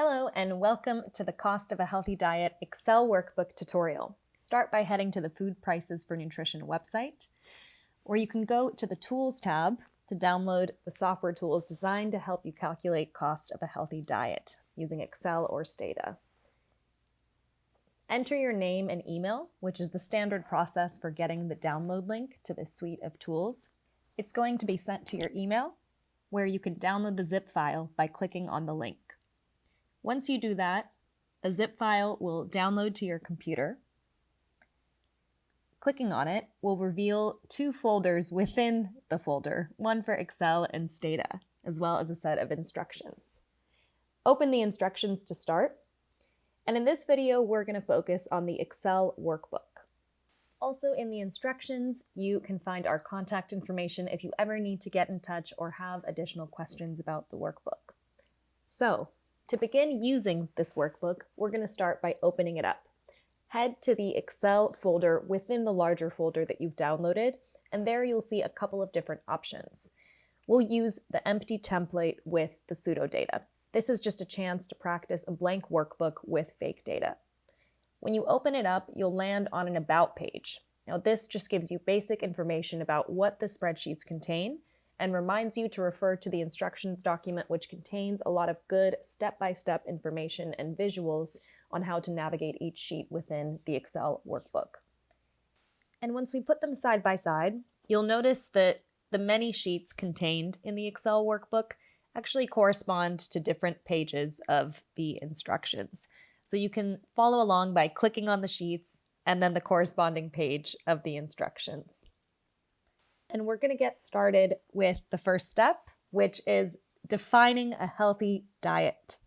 Hello and welcome to the Cost of a Healthy Diet Excel workbook tutorial. Start by heading to the Food Prices for Nutrition website, or you can go to the Tools tab to download the software tools designed to help you calculate cost of a healthy diet using Excel or Stata. Enter your name and email, which is the standard process for getting the download link to this suite of tools. It's going to be sent to your email, where you can download the zip file by clicking on the link. Once you do that, a zip file will download to your computer. Clicking on it will reveal two folders within the folder, one for Excel and Stata, as well as a set of instructions. Open the instructions to start, and in this video, we're going to focus on the Excel workbook. Also in the instructions, you can find our contact information if you ever need to get in touch or have additional questions about the workbook. So, to begin using this workbook, we're going to start by opening it up. Head to the Excel folder within the larger folder that you've downloaded, and there you'll see a couple of different options. We'll use the empty template with the pseudo data. This is just a chance to practice a blank workbook with fake data. When you open it up, you'll land on an About page. Now this just gives you basic information about what the spreadsheets contain and reminds you to refer to the instructions document, which contains a lot of good step-by-step information and visuals on how to navigate each sheet within the Excel workbook. And once we put them side by side, you'll notice that the many sheets contained in the Excel workbook actually correspond to different pages of the instructions. So you can follow along by clicking on the sheets and then the corresponding page of the instructions. And we're going to get started with the first step, which is defining a healthy diet.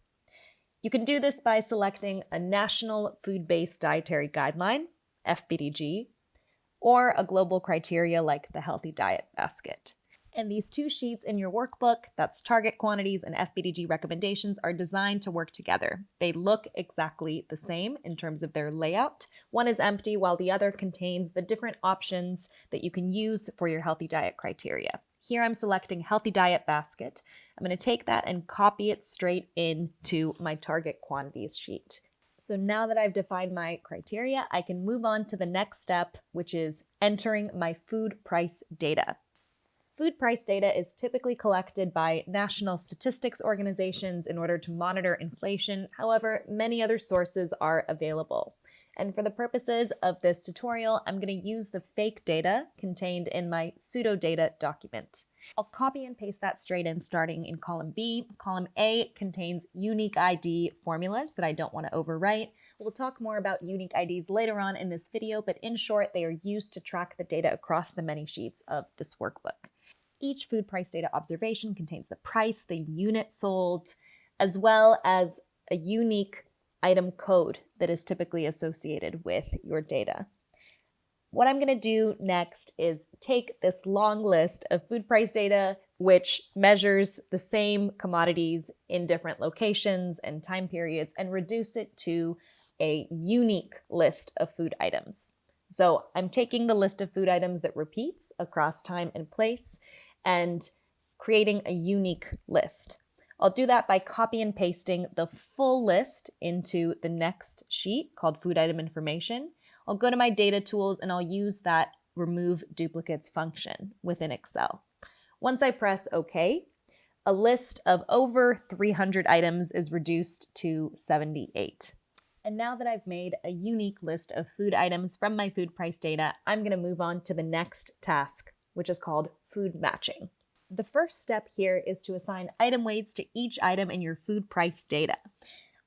You can do this by selecting a National Food-Based Dietary Guideline, FBDG, or a global criteria like the Healthy Diet Basket. And these two sheets in your workbook, that's target quantities and FBDG recommendations, are designed to work together. They look exactly the same in terms of their layout. One is empty while the other contains the different options that you can use for your healthy diet criteria. Here I'm selecting Healthy Diet Basket. I'm going to take that and copy it straight into my target quantities sheet. So now that I've defined my criteria, I can move on to the next step, which is entering my food price data. Food price data is typically collected by national statistics organizations in order to monitor inflation. However, many other sources are available. And for the purposes of this tutorial, I'm going to use the fake data contained in my pseudo data document. I'll copy and paste that straight in, starting in column B. Column A contains unique ID formulas that I don't want to overwrite. We'll talk more about unique IDs later on in this video, but in short, they are used to track the data across the many sheets of this workbook. Each food price data observation contains the price, the unit sold, as well as a unique item code that is typically associated with your data. What I'm going to do next is take this long list of food price data, which measures the same commodities in different locations and time periods, and reduce it to a unique list of food items. So I'm taking the list of food items that repeats across time and place and creating a unique list. I'll do that by copy and pasting the full list into the next sheet called Food Item Information. I'll go to my data tools and I'll use that remove duplicates function within Excel. Once I press OK, a list of over 300 items is reduced to 78. And now that I've made a unique list of food items from my food price data, I'm going to move on to the next task, which is called food matching. The first step here is to assign item weights to each item in your food price data.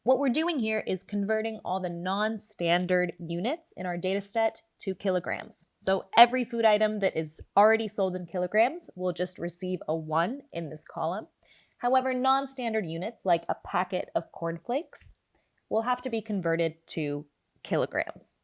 What we're doing here is converting all the non-standard units in our data set to kilograms. So every food item that is already sold in kilograms will just receive a 1 in this column. However, non-standard units like a packet of cornflakes will have to be converted to kilograms.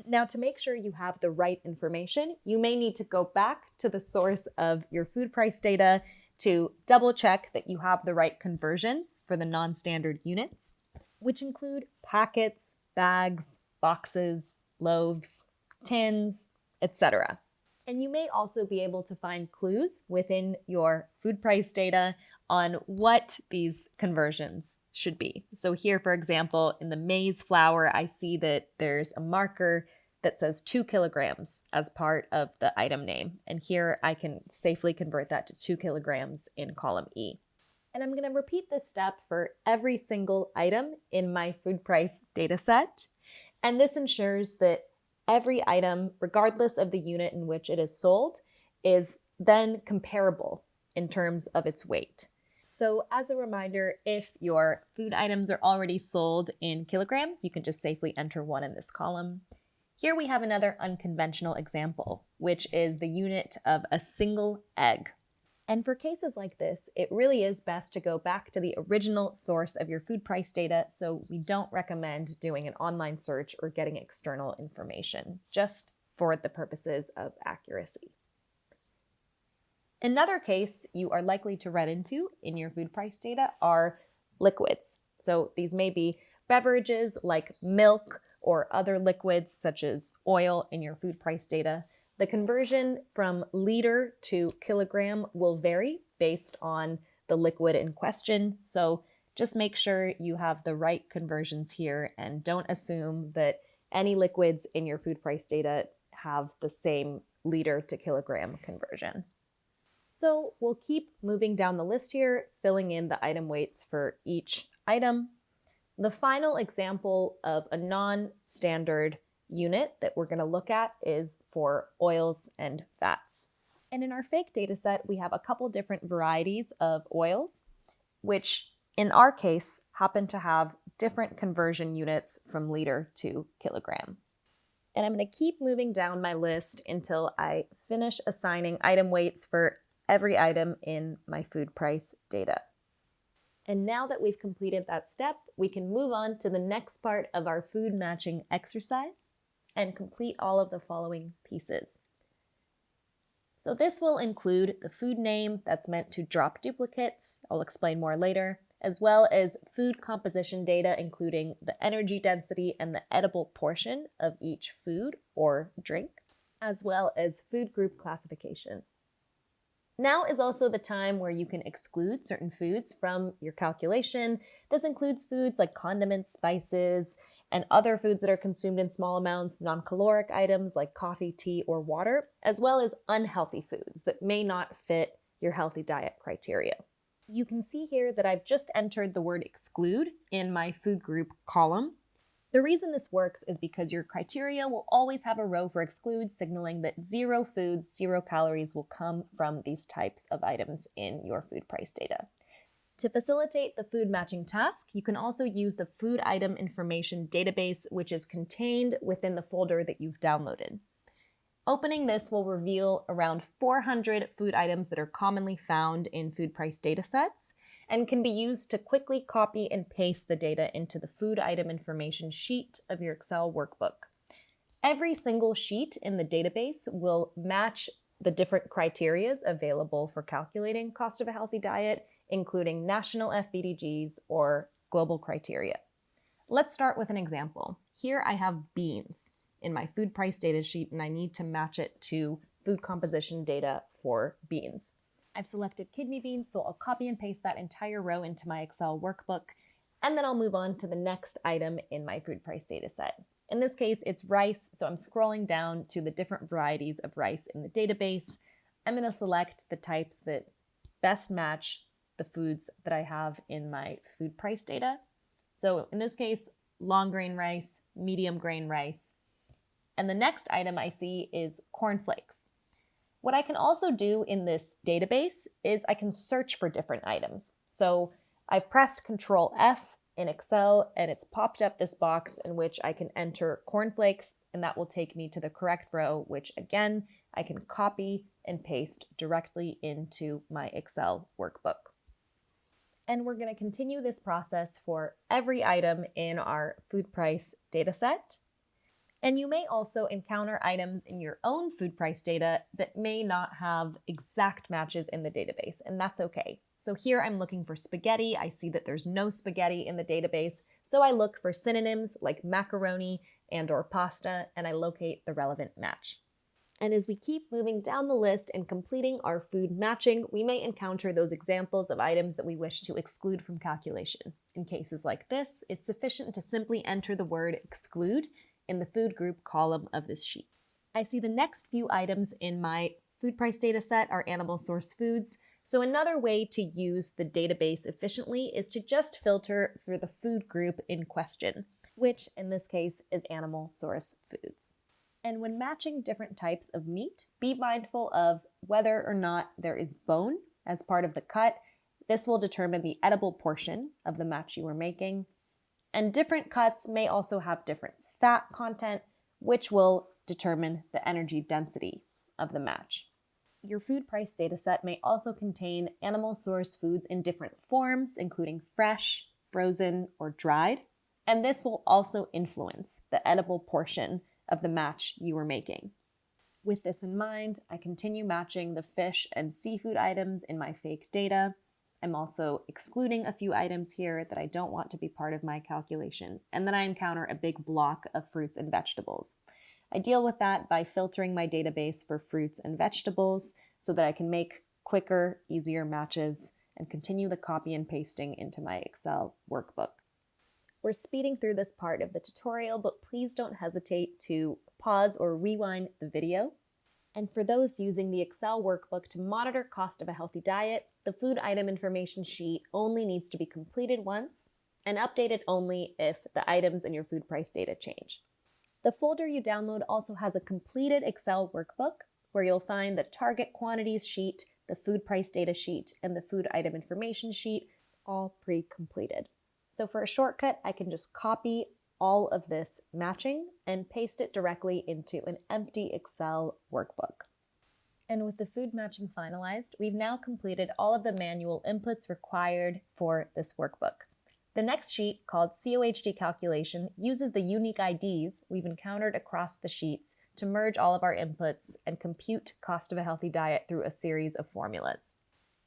Now, to make sure you have the right information, you may need to go back to the source of your food price data to double check that you have the right conversions for the non-standard units, which include packets, bags, boxes, loaves, tins, etc. And you may also be able to find clues within your food price data on what these conversions should be. So here, for example, in the maize flour, I see that there's a marker that says 2 kilograms as part of the item name. And here I can safely convert that to 2 kilograms in column E. And I'm going to repeat this step for every single item in my food price data set. And this ensures that every item, regardless of the unit in which it is sold, is then comparable in terms of its weight. So as a reminder, if your food items are already sold in kilograms, you can just safely enter 1 in this column. Here we have another unconventional example, which is the unit of a single egg. And for cases like this, it really is best to go back to the original source of your food price data, so we don't recommend doing an online search or getting external information, just for the purposes of accuracy. Another case you are likely to run into in your food price data are liquids. So these may be beverages like milk or other liquids such as oil in your food price data. The conversion from liter to kilogram will vary based on the liquid in question. So just make sure you have the right conversions here and don't assume that any liquids in your food price data have the same liter to kilogram conversion. So we'll keep moving down the list here, filling in the item weights for each item. The final example of a non-standard unit that we're going to look at is for oils and fats. And in our fake data set, we have a couple different varieties of oils, which in our case happen to have different conversion units from liter to kilogram. And I'm going to keep moving down my list until I finish assigning item weights for every item in my food price data. And now that we've completed that step, we can move on to the next part of our food matching exercise and complete all of the following pieces. So this will include the food name that's meant to drop duplicates, I'll explain more later, as well as food composition data, including the energy density and the edible portion of each food or drink, as well as food group classification. Now is also the time where you can exclude certain foods from your calculation. This includes foods like condiments, spices, and other foods that are consumed in small amounts, non-caloric items like coffee, tea, or water, as well as unhealthy foods that may not fit your healthy diet criteria. You can see here that I've just entered the word exclude in my food group column. The reason this works is because your criteria will always have a row for exclude, signaling that 0 foods, 0 calories will come from these types of items in your food price data. To facilitate the food matching task, you can also use the food item information database, which is contained within the folder that you've downloaded. Opening this will reveal around 400 food items that are commonly found in food price data sets and can be used to quickly copy and paste the data into the food item information sheet of your Excel workbook. Every single sheet in the database will match the different criteria available for calculating cost of a healthy diet, including national FBDGs or global criteria. Let's start with an example. Here I have beans in my food price data sheet, and I need to match it to food composition data for beans. I've selected kidney beans, so I'll copy and paste that entire row into my Excel workbook, and then I'll move on to the next item in my food price data set. In this case, it's rice, so I'm scrolling down to the different varieties of rice in the database. I'm going to select the types that best match the foods that I have in my food price data. So in this case, long grain rice, medium grain rice. And the next item I see is cornflakes. What I can also do in this database is I can search for different items. So I've pressed Control F in Excel and it's popped up this box in which I can enter cornflakes, and that will take me to the correct row, which again, I can copy and paste directly into my Excel workbook. And we're going to continue this process for every item in our food price data set. And you may also encounter items in your own food price data that may not have exact matches in the database, and that's okay. So here I'm looking for spaghetti. I see that there's no spaghetti in the database, so I look for synonyms like macaroni and/or pasta, and I locate the relevant match. And as we keep moving down the list and completing our food matching, we may encounter those examples of items that we wish to exclude from calculation. In cases like this, it's sufficient to simply enter the word exclude in the food group column of this sheet. I see the next few items in my food price data set are animal source foods. So another way to use the database efficiently is to just filter for the food group in question, which in this case is animal source foods. And when matching different types of meat, be mindful of whether or not there is bone as part of the cut. This will determine the edible portion of the match you are making. And different cuts may also have different fat content, which will determine the energy density of the match. Your food price data set may also contain animal source foods in different forms, including fresh, frozen, or dried. And this will also influence the edible portion of the match you are making. With this in mind, I continue matching the fish and seafood items in my fake data. I'm also excluding a few items here that I don't want to be part of my calculation. And then I encounter a big block of fruits and vegetables. I deal with that by filtering my database for fruits and vegetables so that I can make quicker, easier matches and continue the copy and pasting into my Excel workbook. We're speeding through this part of the tutorial, but please don't hesitate to pause or rewind the video. And for those using the Excel workbook to monitor cost of a healthy diet, the food item information sheet only needs to be completed once and updated only if the items in your food price data change. The folder you download also has a completed Excel workbook where you'll find the target quantities sheet, the food price data sheet, and the food item information sheet, all pre-completed. So for a shortcut, I can just copy all of this matching and paste it directly into an empty Excel workbook. And with the food matching finalized, we've now completed all of the manual inputs required for this workbook. The next sheet, called CoHD calculation, uses the unique IDs we've encountered across the sheets to merge all of our inputs and compute cost of a healthy diet through a series of formulas.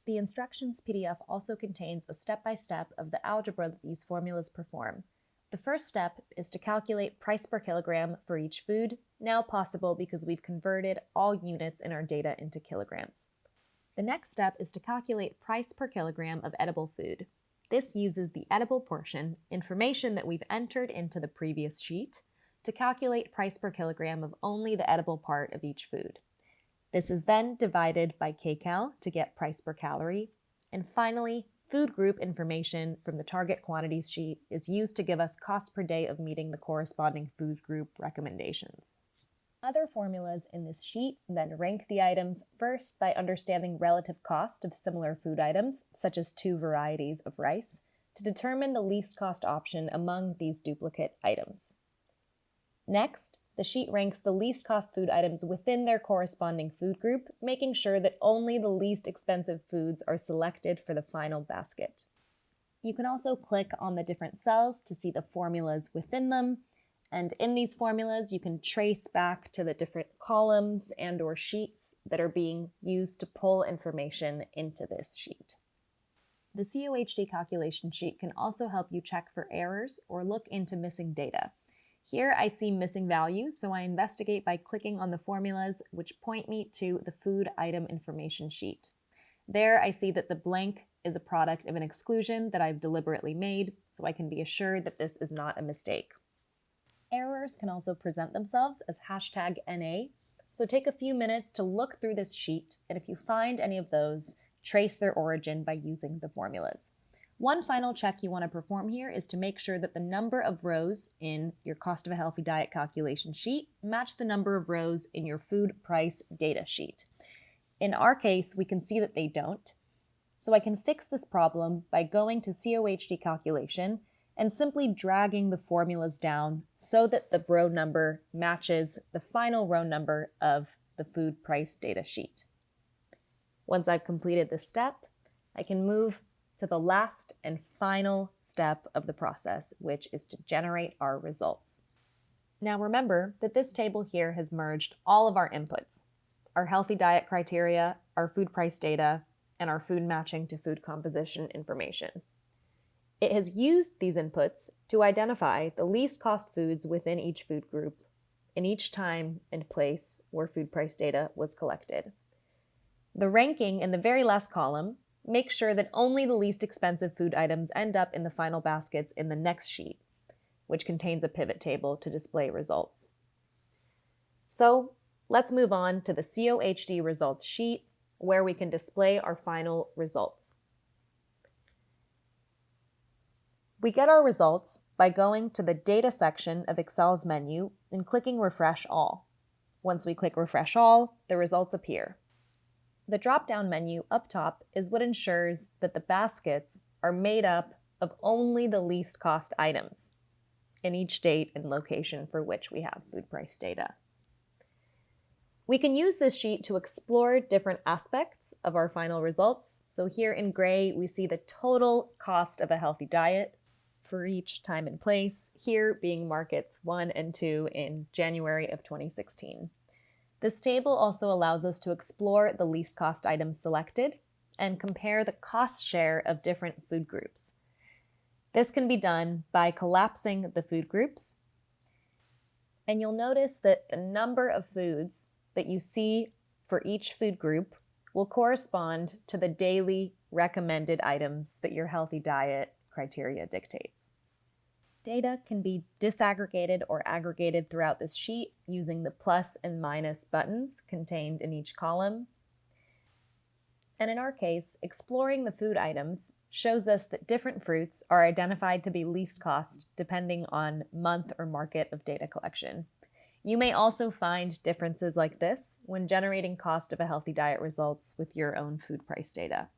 The instructions PDF also contains a step-by-step of the algebra that these formulas perform. The first step is to calculate price per kilogram for each food, now possible because we've converted all units in our data into kilograms. The next step is to calculate price per kilogram of edible food. This uses the edible portion, information that we've entered into the previous sheet, to calculate price per kilogram of only the edible part of each food. This is then divided by kcal to get price per calorie. And finally, food group information from the target quantities sheet is used to give us cost per day of meeting the corresponding food group recommendations. Other formulas in this sheet then rank the items first by understanding relative cost of similar food items, such as 2 varieties of rice, to determine the least cost option among these duplicate items. Next, the sheet ranks the least cost food items within their corresponding food group, making sure that only the least expensive foods are selected for the final basket. You can also click on the different cells to see the formulas within them, and in these formulas you can trace back to the different columns and/or sheets that are being used to pull information into this sheet. The CoHD calculation sheet can also help you check for errors or look into missing data. Here I see missing values, so I investigate by clicking on the formulas which point me to the food item information sheet. There I see that the blank is a product of an exclusion that I've deliberately made, so I can be assured that this is not a mistake. Errors can also present themselves as #NA, so take a few minutes to look through this sheet, and if you find any of those, trace their origin by using the formulas. One final check you want to perform here is to make sure that the number of rows in your cost of a healthy diet calculation sheet match the number of rows in your food price data sheet. In our case, we can see that they don't. So I can fix this problem by going to CoHD calculation and simply dragging the formulas down so that the row number matches the final row number of the food price data sheet. Once I've completed this step, I can move to the last and final step of the process, which is to generate our results. Now remember that this table here has merged all of our inputs, our healthy diet criteria, our food price data, and our food matching to food composition information. It has used these inputs to identify the least cost foods within each food group in each time and place where food price data was collected. The ranking in the very last column makes sure that only the least expensive food items end up in the final baskets in the next sheet, which contains a pivot table to display results. So let's move on to the CoHD results sheet, where we can display our final results. We get our results by going to the Data section of Excel's menu and clicking Refresh All. Once we click Refresh All, the results appear. The drop-down menu up top is what ensures that the baskets are made up of only the least cost items in each date and location for which we have food price data. We can use this sheet to explore different aspects of our final results. So here in gray, we see the total cost of a healthy diet for each time and place, here being markets 1 and 2 in January of 2016. This table also allows us to explore the least cost items selected and compare the cost share of different food groups. This can be done by collapsing the food groups, and you'll notice that the number of foods that you see for each food group will correspond to the daily recommended items that your healthy diet criteria dictates. Data can be disaggregated or aggregated throughout this sheet using the plus and minus buttons contained in each column. And in our case, exploring the food items shows us that different fruits are identified to be least cost depending on month or market of data collection. You may also find differences like this when generating cost of a healthy diet results with your own food price data.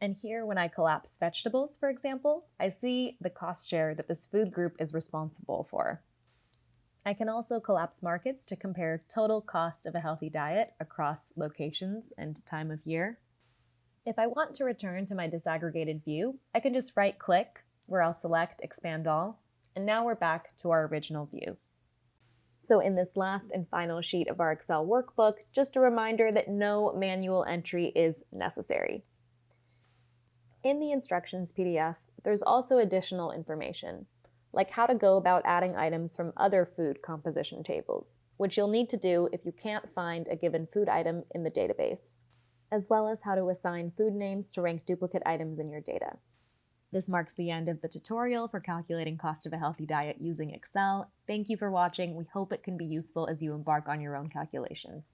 And here, when I collapse vegetables, for example, I see the cost share that this food group is responsible for. I can also collapse markets to compare total cost of a healthy diet across locations and time of year. If I want to return to my disaggregated view, I can just right-click where I'll select Expand All, and now we're back to our original view. So in this last and final sheet of our Excel workbook, just a reminder that no manual entry is necessary. In the instructions PDF, there's also additional information, like how to go about adding items from other food composition tables, which you'll need to do if you can't find a given food item in the database, as well as how to assign food names to rank duplicate items in your data. This marks the end of the tutorial for calculating cost of a healthy diet using Excel. Thank you for watching. We hope it can be useful as you embark on your own calculation.